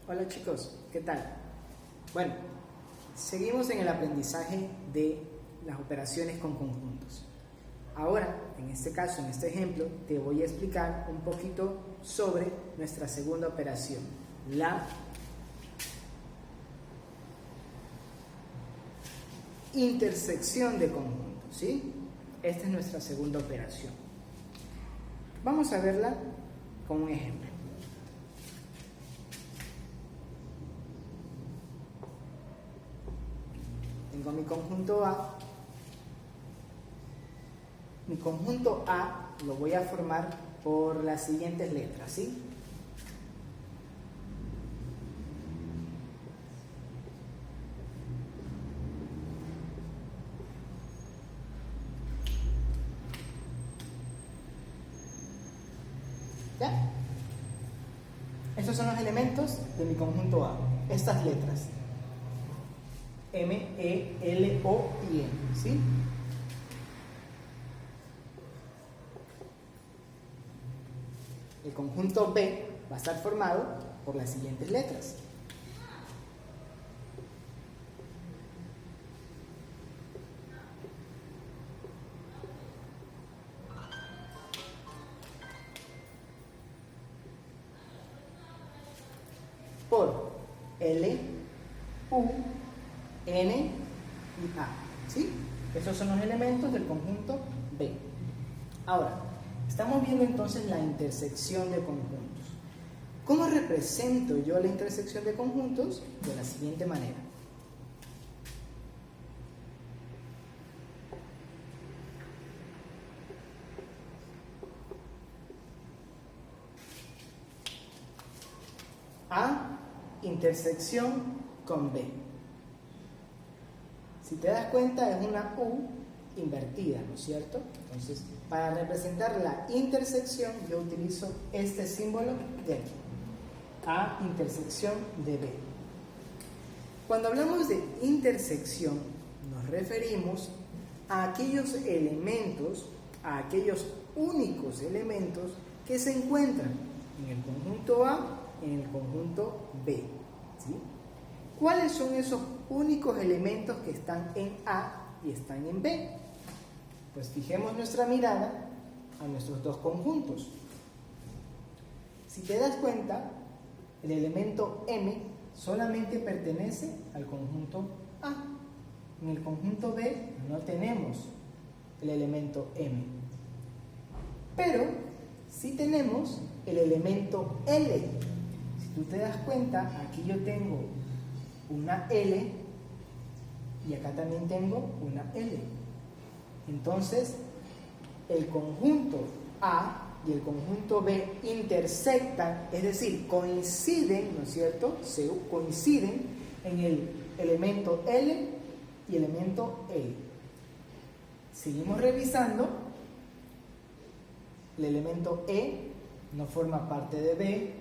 Hola chicos, ¿qué tal? Bueno, seguimos en el aprendizaje de las operaciones con conjuntos. Ahora, en este caso, en este ejemplo, te voy a explicar un poquito sobre nuestra segunda operación, la intersección de conjuntos, ¿sí? Esta es nuestra segunda operación. Vamos a verla con un ejemplo. Tengo mi conjunto A. Mi conjunto A lo voy a formar por las siguientes letras, ¿sí? ¿Ya? Estos son los elementos de mi conjunto A. Estas letras. M, E, L, O y N, ¿sí? El conjunto B va a estar formado por las siguientes letras. Por L, U, N y A, ¿sí? Esos son los elementos del conjunto B. Ahora, estamos viendo entonces la intersección de conjuntos. ¿Cómo represento yo la intersección de conjuntos? De la siguiente manera. A intersección con B. Si te das cuenta es una U invertida, ¿no es cierto? Entonces, para representar la intersección yo utilizo este símbolo de aquí. A intersección de B. Cuando hablamos de intersección nos referimos a aquellos elementos, a aquellos únicos elementos que se encuentran en el conjunto A, en el conjunto B, ¿sí? ¿Cuáles son esos únicos elementos que están en A y están en B? Pues fijemos nuestra mirada a nuestros dos conjuntos. Si te das cuenta, el elemento M solamente pertenece al conjunto A. En el conjunto B no tenemos el elemento M. Pero sí tenemos el elemento L. Si tú te das cuenta, aquí yo tengo una L y acá también tengo una L. Entonces, el conjunto A y el conjunto B intersectan, es decir, coinciden, ¿no es cierto? Se coinciden en el elemento L y el elemento L. Seguimos revisando. El elemento E no forma parte de B.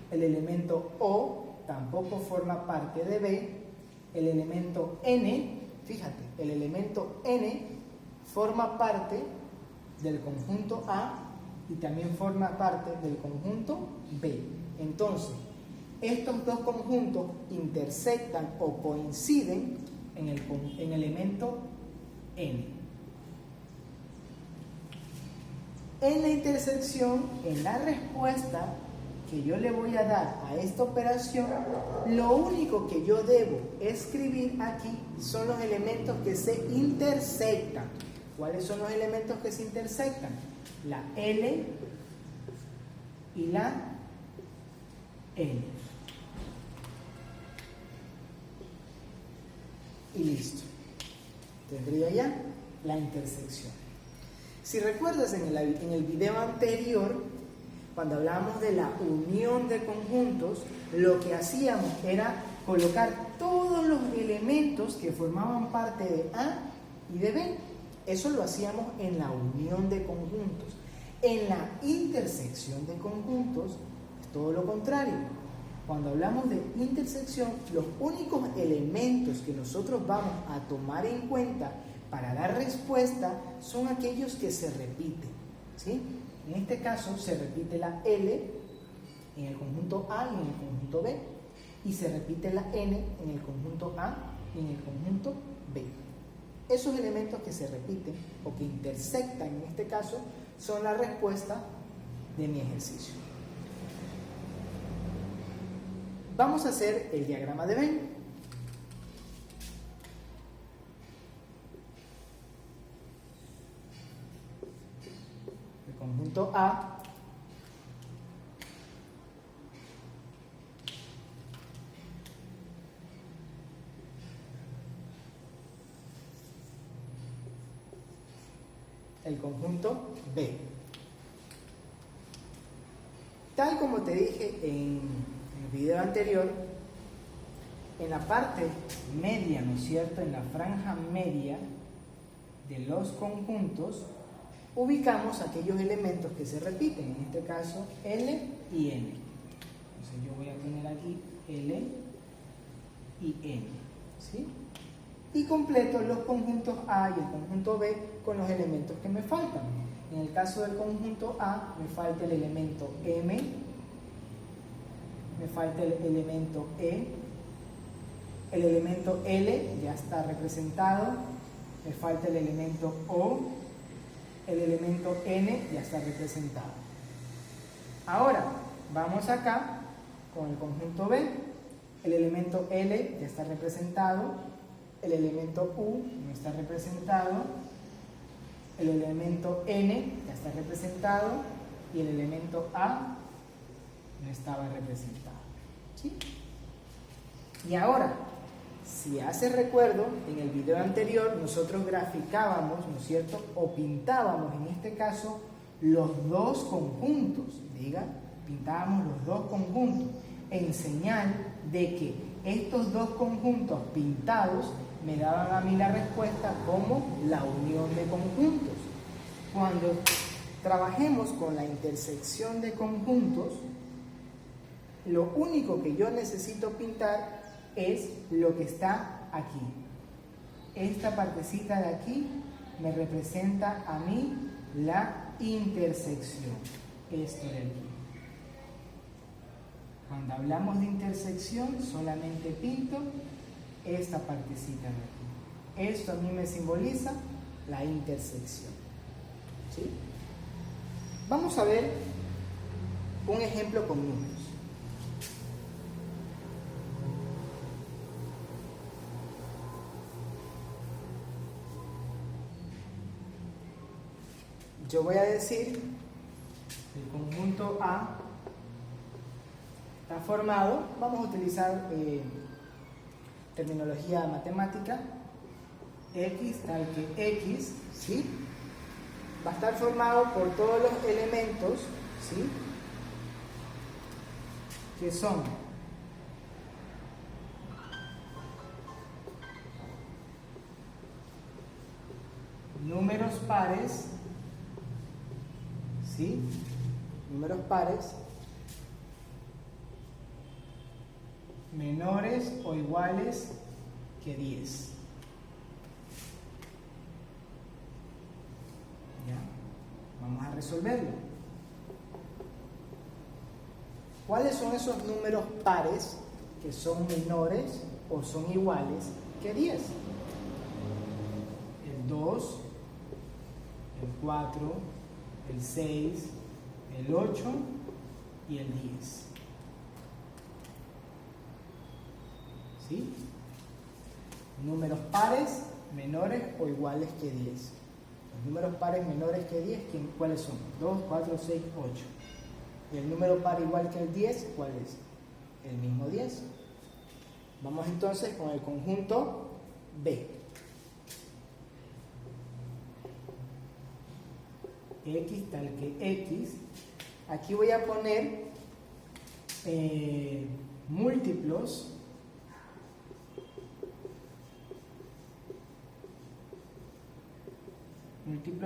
El elemento O tampoco forma parte de B. El elemento N, fíjate, el elemento N forma parte del conjunto A y también forma parte del conjunto B. Entonces, estos dos conjuntos intersectan o coinciden en el elemento N. En la intersección, en la respuesta que yo le voy a dar a esta operación, lo único que yo debo escribir aquí son los elementos que se intersectan. ¿Cuáles son los elementos que se intersectan? La L y la N. Y listo. Tendría ya la intersección. Si recuerdas en el video anterior, cuando hablábamos de la unión de conjuntos, lo que hacíamos era colocar todos los elementos que formaban parte de A y de B. Eso lo hacíamos en la unión de conjuntos. En la intersección de conjuntos es todo lo contrario. Cuando hablamos de intersección, los únicos elementos que nosotros vamos a tomar en cuenta para dar respuesta son aquellos que se repiten, ¿sí? En este caso se repite la L en el conjunto A y en el conjunto B. y se repite la n en el conjunto A y en el conjunto B. Esos elementos que se repiten o que intersectan en este caso son la respuesta de mi ejercicio. Vamos a hacer el diagrama de Venn. El conjunto A el conjunto B. Tal como te dije en el video anterior, en la parte media, ¿no es cierto?, en la franja media de los conjuntos, ubicamos aquellos elementos que se repiten, en este caso L y N. Entonces yo voy a poner aquí L y N, ¿sí? Y completo los conjuntos A y el conjunto B con los elementos que me faltan. En el caso del conjunto A me falta el elemento M, me falta el elemento E, el elemento L ya está representado, me falta el elemento O, el elemento N ya está representado. Ahora, vamos acá con el conjunto B, el elemento L ya está representado, el elemento U no está representado, el elemento N ya está representado y el elemento A no estaba representado, ¿sí? Y ahora, si hace recuerdo, en el video anterior nosotros graficábamos, ¿no es cierto?, o pintábamos en este caso los dos conjuntos, pintábamos los dos conjuntos en señal de que estos dos conjuntos pintados me daban a mí la respuesta como la unión de conjuntos. Cuando trabajemos con la intersección de conjuntos, lo único que yo necesito pintar es lo que está aquí. Esta partecita de aquí me representa a mí la intersección. Esto de aquí. Cuando hablamos de intersección, solamente pinto esta partecita de aquí. Esto a mí me simboliza la intersección, ¿sí? Vamos a ver un ejemplo con números. Yo voy a decir el conjunto A está formado, vamos a utilizar terminología matemática, X tal que X, ¿sí? Va a estar formado por todos los elementos, ¿sí?, que son números pares, ¿sí?, números pares menores o iguales que 10. ¿Ya? Vamos a resolverlo. ¿Cuáles son esos números pares que son menores o son iguales que 10? El 2, el 4, el 6, el 8 y el 10. ¿Sí? Números pares menores o iguales que 10. Los números pares menores que 10, ¿cuáles son? 2, 4, 6, 8. Y el número par igual que el 10, ¿cuál es? El mismo 10. Vamos entonces con el conjunto B. X tal que X. Aquí voy a poner múltiplos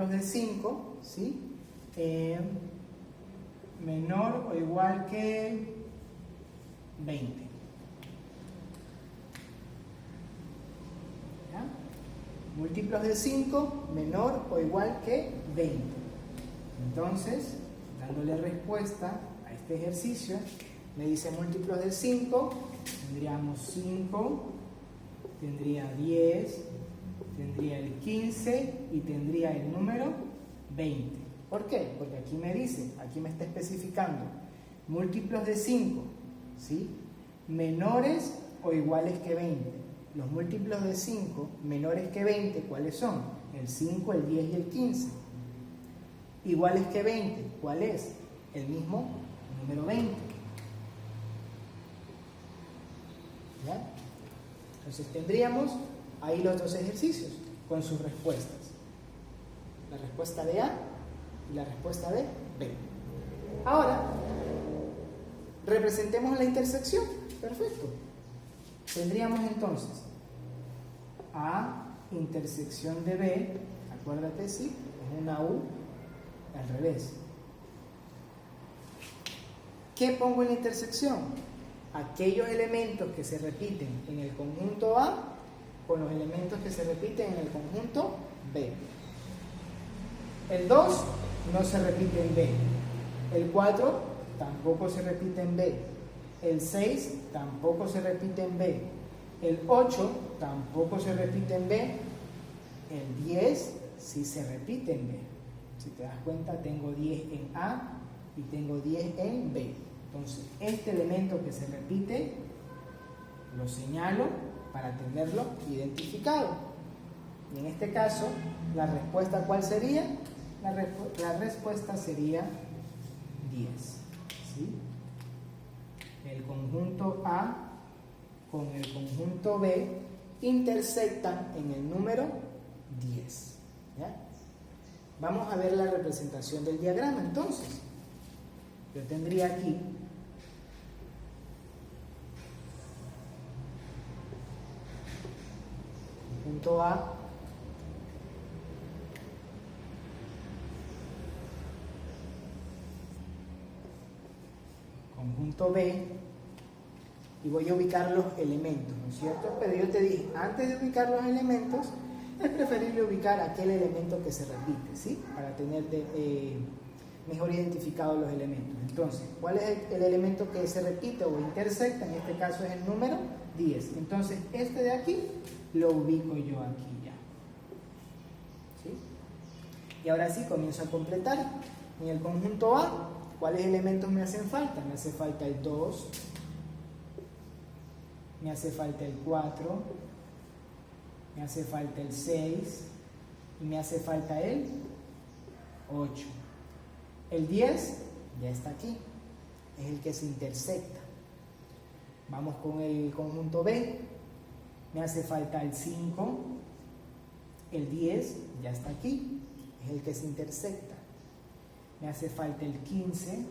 de 5, ¿sí? Menor o igual que 20. ¿Ya? Múltiplos de 5 menor o igual que 20. Entonces, dándole respuesta a este ejercicio, me dice múltiplos de 5 tendríamos 5, tendría 10, tendría el 15 y tendría el número 20. ¿Por qué? Porque aquí me dice, aquí me está especificando múltiplos de 5, ¿sí? Menores o iguales que 20. Los múltiplos de 5 menores que 20, ¿cuáles son? El 5, el 10 y el 15. Iguales que 20, ¿cuál es? El mismo número 20. ¿Ya? Entonces tendríamos ahí los dos ejercicios con sus respuestas. La respuesta de A y la respuesta de B. Ahora, representemos la intersección. Perfecto. Tendríamos entonces A intersección de B, acuérdate, sí, es una U al revés. ¿Qué pongo en la intersección? Aquellos elementos que se repiten en el conjunto A con los elementos que se repiten en el conjunto B. El 2 no se repite en B. El 4 tampoco se repite en B. El 6 tampoco se repite en B. El 8 tampoco se repite en B. El 10 sí se repite en B. Si te das cuenta, tengo 10 en A y tengo 10 en B. Entonces, este elemento que se repite, lo señalo para tenerlo identificado. Y en este caso, la respuesta, ¿cuál sería? La respuesta sería 10. ¿Sí? El conjunto A con el conjunto B intersectan en el número 10. ¿Ya? Vamos a ver la representación del diagrama entonces. Yo tendría aquí conjunto A, conjunto B, y voy a ubicar los elementos, ¿no es cierto? Pero yo te dije, antes de ubicar los elementos, es preferible ubicar aquel elemento que se repite, ¿sí? Para tener mejor identificados los elementos. Entonces, ¿cuál es el elemento que se repite o intersecta? En este caso es el número 10. Entonces, este de aquí lo ubico yo aquí ya. ¿Sí? Y ahora sí comienzo a completar. En el conjunto A, ¿cuáles elementos me hacen falta? Me hace falta el 2, me hace falta el 4, me hace falta el 6 y me hace falta el 8. El 10 ya está aquí, es el que se intersecta. Vamos con el conjunto B, me hace falta el 5, el 10 ya está aquí, es el que se intersecta. Me hace falta el 15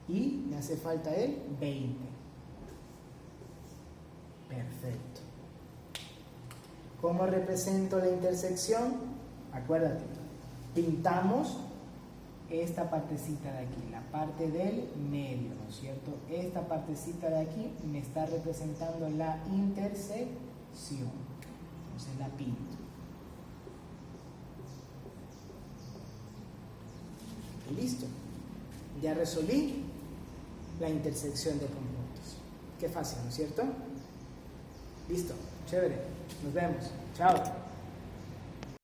y me hace falta el 20. Perfecto. ¿Cómo represento la intersección? Acuérdate, pintamos esta partecita de aquí, la parte del medio, ¿no es cierto? Esta partecita de aquí me está representando la intersección. Entonces la pinto. Y listo. Ya resolví la intersección de conjuntos. Qué fácil, ¿no es cierto? Listo. Chévere. Nos vemos. Chao.